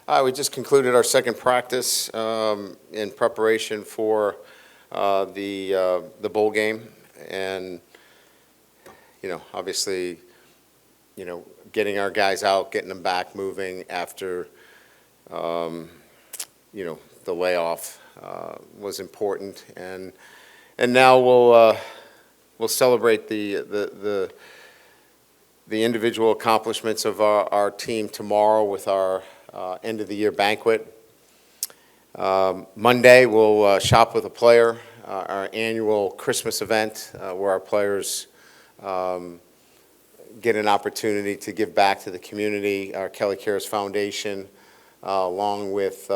We just concluded our second practice in preparation for the bowl game, and obviously, getting our guys out, getting them back moving after the layoff was important, and now we'll celebrate the individual accomplishments of our team tomorrow with our end of the year banquet. Monday we'll shop with a player, our annual Christmas event where our players get an opportunity to give back to the community. Our Kelly Cares Foundation, along with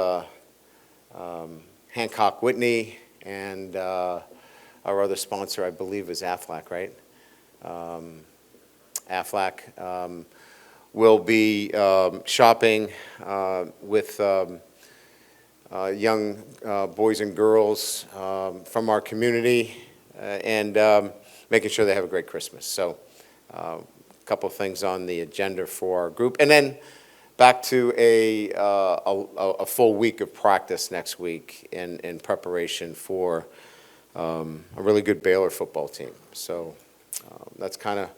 Hancock Whitney and our other sponsor, I believe, is Aflac, right? Aflac. We'll be shopping with young boys and girls from our community and making sure they have a great Christmas. So a couple of things on the agenda for our group. And then back to a full week of practice next week in preparation for a really good Baylor football team. So that's kind of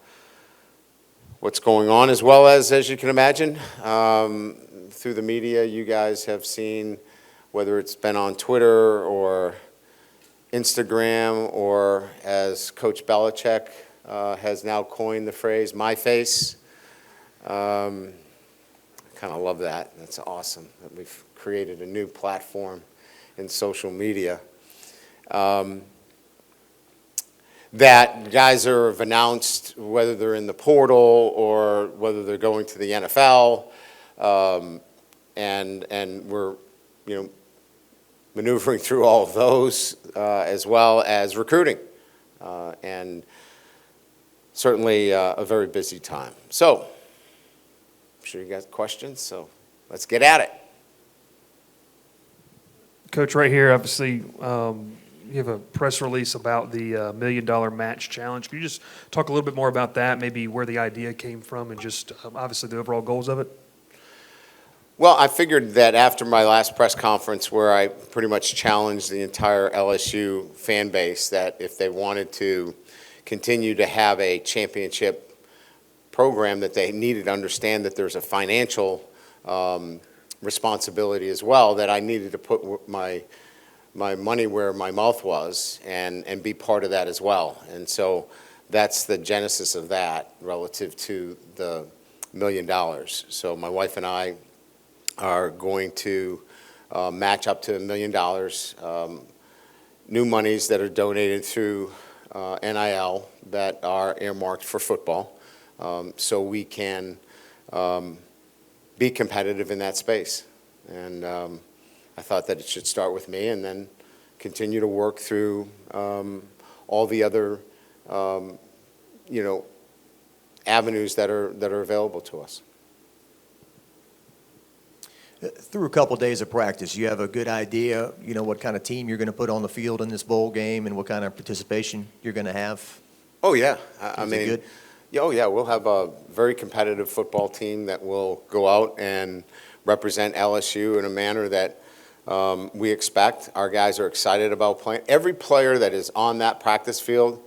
what's going on, as well as you can imagine, through the media, you guys have seen, whether it's been on Twitter or Instagram, or as Coach Belichick has now coined the phrase, my face. I kind of love that. That's awesome that we've created a new platform in social media. That guys have announced whether they're in the portal or whether they're going to the NFL, and we're maneuvering through all of those, as well as recruiting, and certainly a very busy time. So I'm sure you got questions, so let's get at it. Coach, right here, obviously, you have a press release about the $1 million match challenge. Can you just talk a little bit more about that, maybe where the idea came from, and just obviously the overall goals of it? Well, I figured that after my last press conference, where I pretty much challenged the entire LSU fan base, that if they wanted to continue to have a championship program, that they needed to understand that there's a financial responsibility as well, that I needed to put my money where my mouth was and be part of that as well. And so that's the genesis of that relative to the $1 million. So my wife and I are going to match up to $1 million, new monies that are donated through NIL that are earmarked for football, so we can be competitive in that space. And I thought that it should start with me and then continue to work through all the other avenues that are available to us. Through a couple of days of practice, you have a good idea, what kind of team you're going to put on the field in this bowl game and what kind of participation you're going to have? Oh, yeah. I mean, good? Oh, yeah. We'll have a very competitive football team that will go out and represent LSU in a manner that we expect. Our guys are excited about playing. Every player that is on that practice field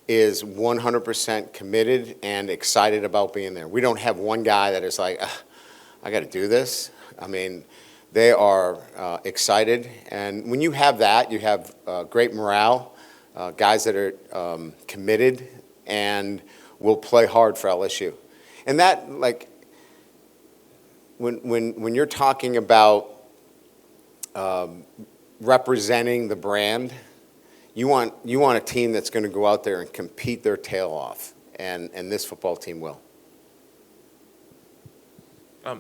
is 100% committed and excited about being there. We don't have one guy that is like, I got to do this. I mean, they are excited, and when you have that, you have great morale, guys that are committed and will play hard for LSU. And that, like, when you're talking about representing the brand, you want a team that's going to go out there and compete their tail off, and this football team will.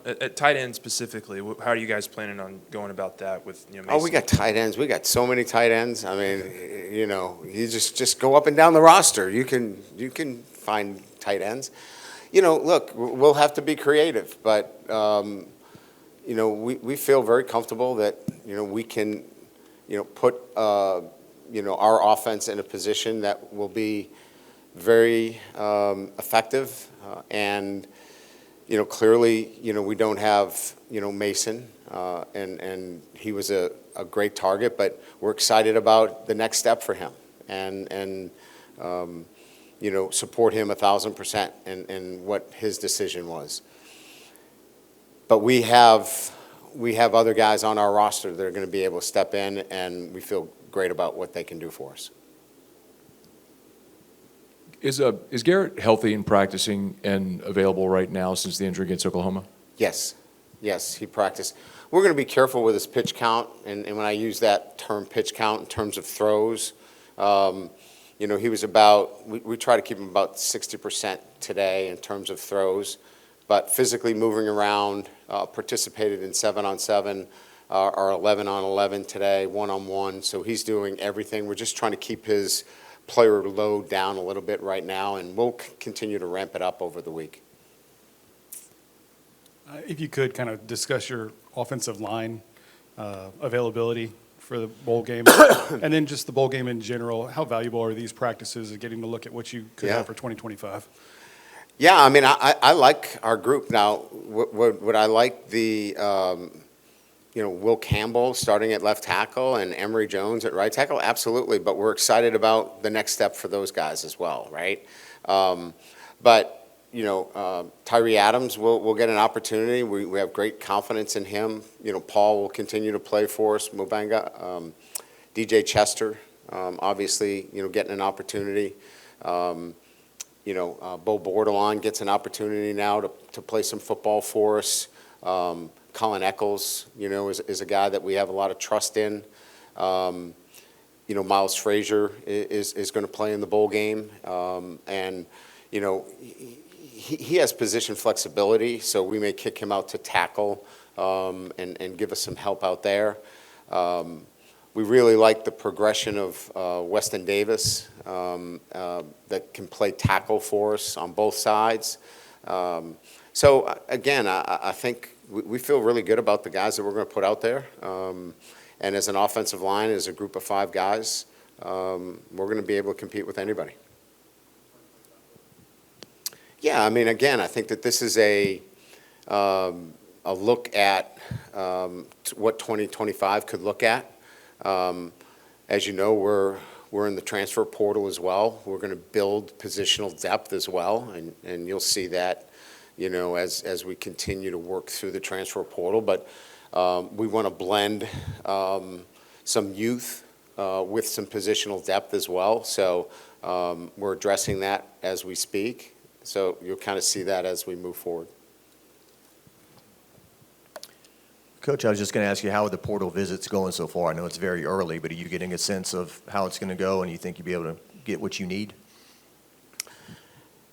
At tight end specifically, how are you guys planning on going about that with Mason? Oh, we got tight ends. We got so many tight ends. I mean, you just go up and down the roster. You can find tight ends. Look, we'll have to be creative, but we feel very comfortable that we can put our offense in a position that will be very effective, and Clearly, we don't have, Mason, and he was a great target, but we're excited about the next step for him and support him 1,000% in what his decision was. But we have other guys on our roster that are going to be able to step in, and we feel great about what they can do for us. Is Garrett healthy and practicing and available right now since the injury against Oklahoma? Yes, he practiced. We're going to be careful with his pitch count, and when I use that term pitch count in terms of throws, he was about, we try to keep him about 60% today in terms of throws, but physically moving around, participated in 7-on-7, or 11-on-11 today, 1-on-1, so he's doing everything. We're just trying to keep his player load down a little bit right now, and we'll continue to ramp it up over the week. If you could kind of discuss your offensive line availability for the bowl game, and then just the bowl game in general, how valuable are these practices and getting to look at what you could have for 2025? Yeah, I mean, I like our group. Now, would I like the, Will Campbell starting at left tackle and Emory Jones at right tackle? Absolutely, but we're excited about the next step for those guys as well, right? But Tyree Adams will get an opportunity. We have great confidence in him. Paul will continue to play for us. Mubanga, DJ Chester, obviously, getting an opportunity. Bo Bordelon gets an opportunity now to play some football for us. Colin Eccles, is a guy that we have a lot of trust in. Miles Frazier is going to play in the bowl game. And he has position flexibility, so we may kick him out to tackle and give us some help out there. We really like the progression of Weston Davis that can play tackle for us on both sides. So, again, I think we feel really good about the guys that we're going to put out there. And as an offensive line, as a group of 5 guys, we're going to be able to compete with anybody. Yeah, I mean, again, I think that this is a look at what 2025 could look at. As you know, we're in the transfer portal as well. We're going to build positional depth as well, and you'll see that, as we continue to work through the transfer portal. But we want to blend some youth with some positional depth as well. So we're addressing that as we speak. So you'll kind of see that as we move forward. Coach, I was just going to ask you, how are the portal visits going so far? I know it's very early, but are you getting a sense of how it's going to go, and you think you'll be able to get what you need?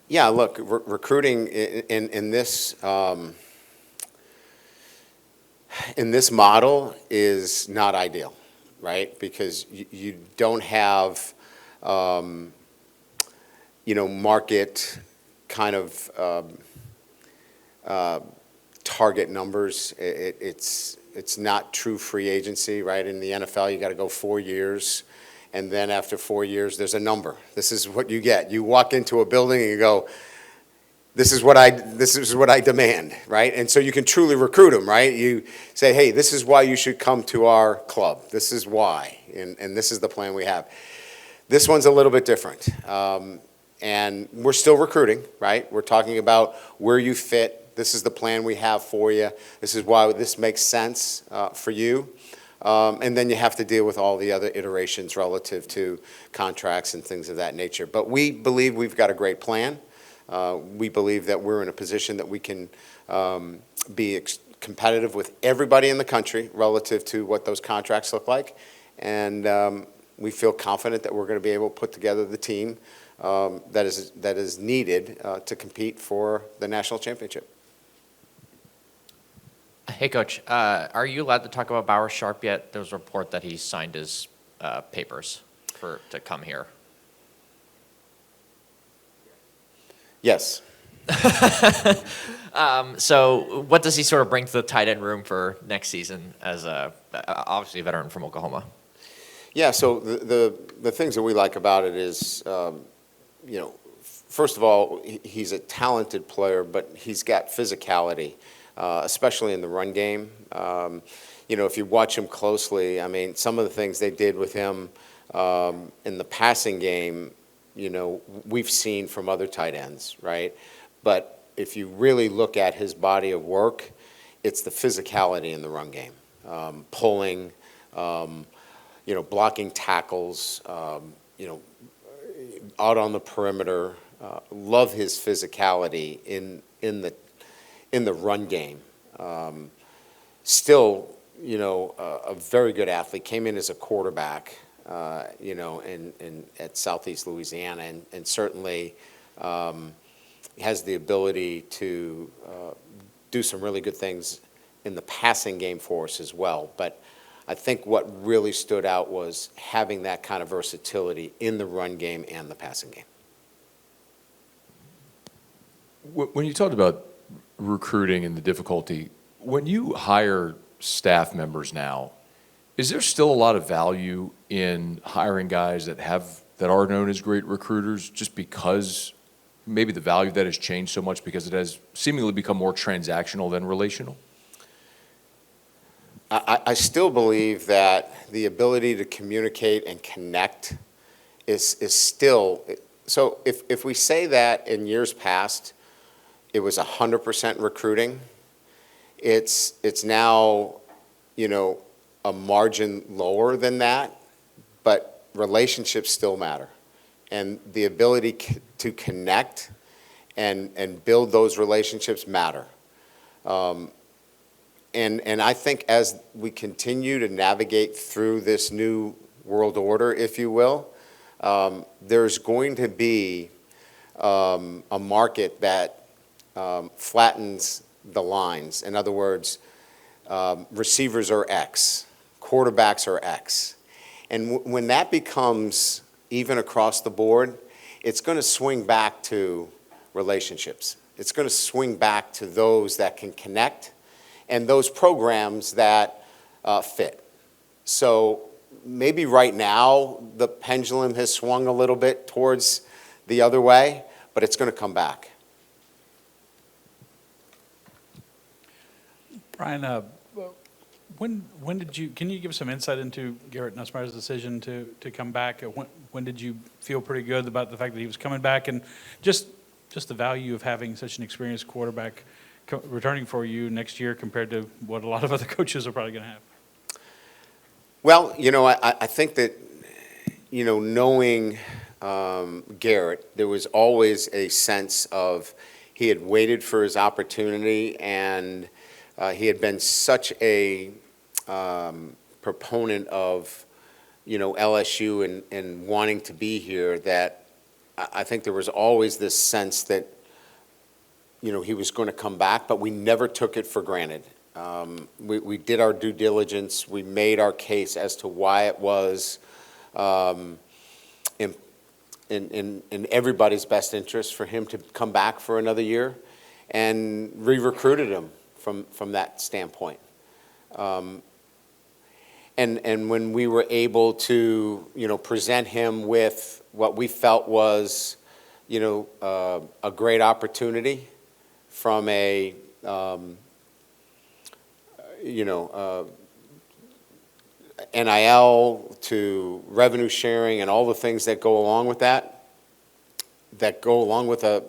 Yeah, look, recruiting in this model is not ideal, right? Because you don't have, market kind of target numbers. It's not true free agency, right? In the NFL, you got to go 4 years, and then after 4 years, there's a number. This is what you get. You walk into a building and you go, this is what I demand, right? And so you can truly recruit them, right? You say, hey, this is why you should come to our club. This is why, and this is the plan we have. This one's a little bit different. And we're still recruiting, right? We're talking about where you fit. This is the plan we have for you. This is why this makes sense for you. And then you have to deal with all the other iterations relative to contracts and things of that nature. But we believe we've got a great plan. We believe that we're in a position that we can be competitive with everybody in the country relative to what those contracts look like. And we feel confident that we're going to be able to put together the team that is needed to compete for the national championship. Hey, Coach, are you allowed to talk about Bauer Sharp yet? There was a report that he signed his papers to come here. Yes. So what does he sort of bring to the tight end room for next season as obviously a veteran from Oklahoma? Yeah, so the things that we like about it is, first of all, he's a talented player, but he's got physicality, especially in the run game. If you watch him closely, I mean, some of the things they did with him in the passing game, we've seen from other tight ends, right? But if you really look at his body of work, it's the physicality in the run game, pulling, blocking tackles, out on the perimeter. Love his physicality in the run game. Still, a very good athlete. Came in as a quarterback, at Southeast Louisiana, and certainly has the ability to do some really good things in the passing game for us as well. But I think what really stood out was having that kind of versatility in the run game and the passing game. When you talked about recruiting and the difficulty, when you hire staff members now, is there still a lot of value in hiring guys that are known as great recruiters, just because maybe the value of that has changed so much because it has seemingly become more transactional than relational? I still believe that the ability to communicate and connect is still, so if we say that in years past it was 100% recruiting, it's now, a margin lower than that, but relationships still matter. And the ability to connect and build those relationships matter. And I think as we continue to navigate through this new world order, if you will, there's going to be a market that flattens the lines. In other words, receivers are X, quarterbacks are X. And when that becomes even across the board, it's going to swing back to relationships. It's going to swing back to those that can connect and those programs that fit. So maybe right now the pendulum has swung a little bit towards the other way, but it's going to come back. Brian, when did you, can you give some insight into Garrett Nussmeier's decision to come back? When did you feel pretty good about the fact that he was coming back, and just the value of having such an experienced quarterback returning for you next year compared to what a lot of other coaches are probably going to have? Well, I think that, knowing Garrett, there was always a sense of he had waited for his opportunity, and he had been such a proponent of, LSU and wanting to be here that I think there was always this sense that, he was going to come back, but we never took it for granted. We did our due diligence. We made our case as to why it was in everybody's best interest for him to come back for another year, and re-recruited him from that standpoint. And when we were able to, present him with what we felt was, a great opportunity from a, NIL to revenue sharing and all the things that go along with that go along with a,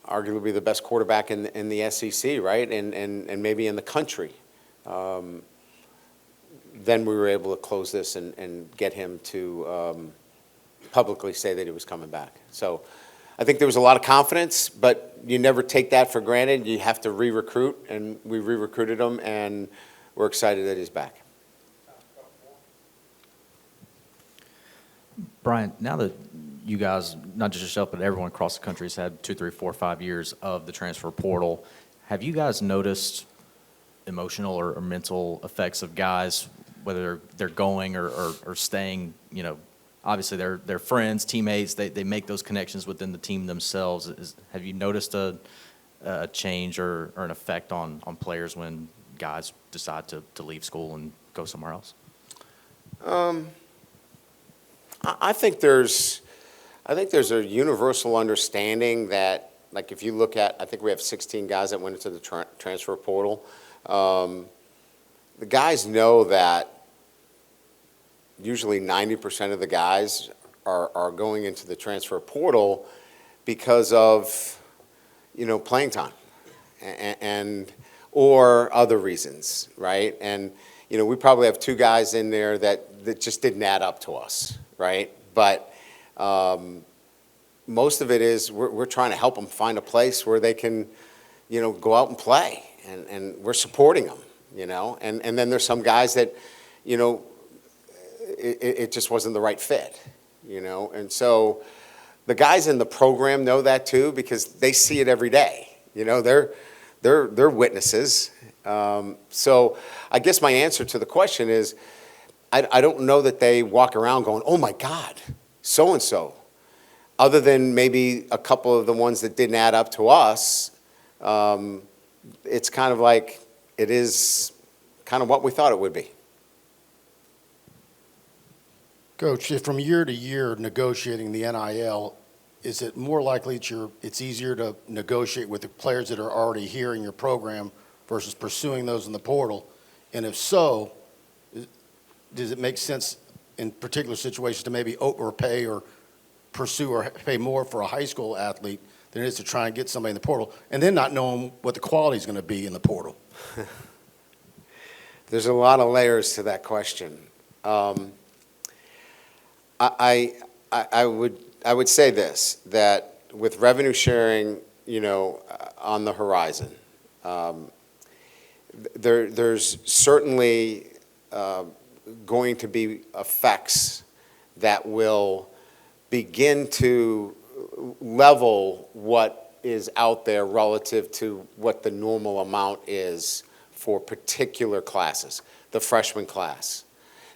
arguably the best quarterback in the SEC, right? And maybe in the country. Then we were able to close this and get him to publicly say that he was coming back. So I think there was a lot of confidence, but you never take that for granted. You have to re-recruit, and we re-recruited him, and we're excited that he's back. Brian, now that you guys, not just yourself, but everyone across the country has had 2, 3, 4, 5 years of the transfer portal, have you guys noticed emotional or mental effects of guys, whether they're going or staying? Obviously they're friends, teammates, they make those connections within the team themselves. Have you noticed a change or an effect on players when guys decide to leave school and go somewhere else? I think there's I think there's a universal understanding that, like, if you look at, I think we have 16 guys that went into the transfer portal. The guys know that usually 90% of the guys are going into the transfer portal because of, playing time and or other reasons, right? And, we probably have 2 guys in there that just didn't add up to us, right? But most of it is we're trying to help them find a place where they can, go out and play, and we're supporting them, and then there's some guys that, it just wasn't the right fit, and so the guys in the program know that too because they see it every day, they're witnesses. So I guess my answer to the question is I don't know that they walk around going, oh my God, so-and-so. Other than maybe a couple of the ones that didn't add up to us, it's kind of like it is kind of what we thought it would be. Coach, if from year to year negotiating the NIL, is it more likely that it's easier to negotiate with the players that are already here in your program versus pursuing those in the portal? And if so, does it make sense in particular situations to maybe overpay or pursue or pay more for a high school athlete than it is to try and get somebody in the portal and then not knowing what the quality is going to be in the portal? There's a lot of layers to that question. I would say this, that with revenue sharing, on the horizon, there's certainly going to be effects that will begin to level what is out there relative to what the normal amount is for particular classes. The freshman class,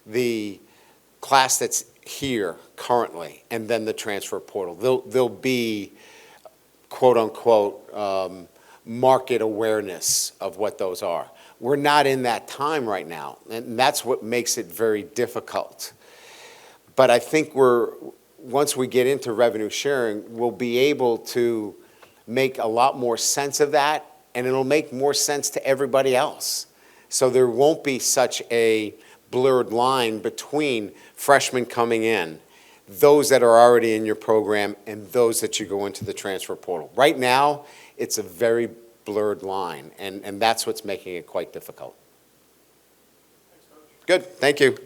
the class that's here currently, and then the transfer portal. There'll be, quote unquote, market awareness of what those are. We're not in that time right now, and that's what makes it very difficult. But I think once we get into revenue sharing, we'll be able to make a lot more sense of that, and it'll make more sense to everybody else. So there won't be such a blurred line between freshmen coming in, those that are already in your program, and those that you go into the transfer portal. Right now, it's a very blurred line, and that's what's making it quite difficult. Good, thank you.